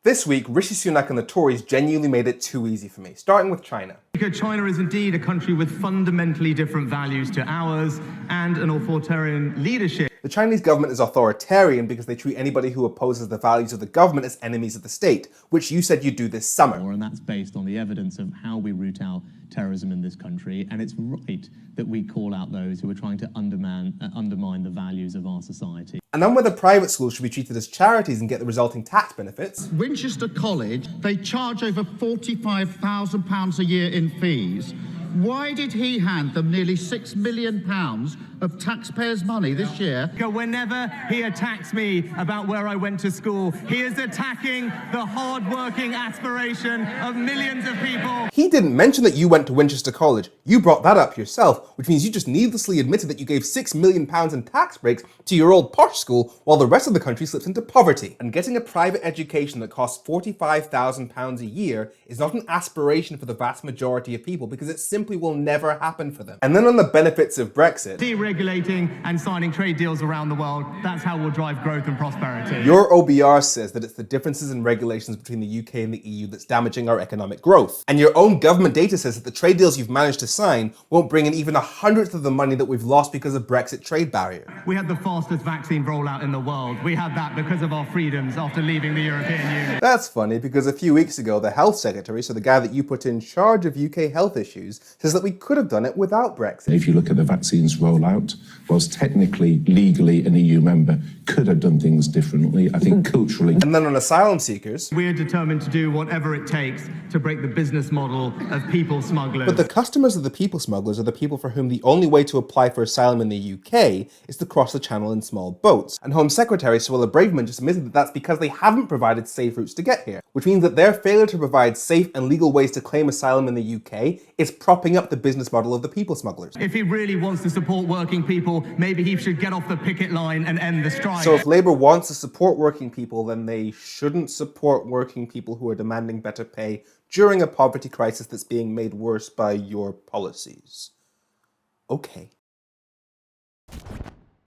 This week, Rishi Sunak and the Tories genuinely made it too easy for me, starting with China. China is indeed a country with fundamentally different values to ours and an authoritarian leadership. The Chinese government is authoritarian because they treat anybody who opposes the values of the government as enemies of the state, which you said you'd do this summer. And that's based on the evidence of how we root out terrorism in this country, and it's right that we call out those who are trying to undermine the values of our society. And then whether private schools should be treated as charities and get the resulting tax benefits. Winchester College, they charge over £45,000 a year in fees. Why did he hand them nearly £6 million of taxpayers' money this year? Whenever he attacks me about where I went to school, he is attacking the hard-working aspiration of millions of people. He didn't mention that you went to Winchester College. You brought that up yourself, which means you just needlessly admitted that you gave £6 million in tax breaks to your old posh school while the rest of the country slips into poverty. And getting a private education that costs £45,000 a year is not an aspiration for the vast majority of people because it simply will never happen for them. And then on the benefits of Brexit. Deregulating and signing trade deals around the world, that's how we'll drive growth and prosperity. Your OBR says that it's the differences in regulations between the UK and the EU that's damaging our economic growth. And your own government data says that the trade deals you've managed to sign won't bring in even 1/100th of the money that we've lost because of Brexit trade barrier. We had the fastest vaccine rollout in the world. We had that because of our freedoms after leaving the European Union. That's funny because a few weeks ago, the health secretary, so the guy that you put in charge of UK health issues, says that we could have done it without Brexit. If you look at the vaccines rollout, whilst technically, legally an EU member could have done things differently, I think culturally. And then on asylum seekers. We're determined to do whatever it takes to break the business model of people smugglers. But the customers of the people smugglers are the people for whom the only way to apply for asylum in the UK is to cross the channel in small boats. And Home Secretary Suella Braverman just admitted that that's because they haven't provided safe routes to get here, which means that their failure to provide safe and legal ways to claim asylum in the UK is propping up the business model of the people smugglers. If he really wants to support working people, maybe he should get off the picket line and end the strike. So if Labour wants to support working people, then they shouldn't support working people who are demanding better pay during a poverty crisis that's being made worse by your policies. Okay.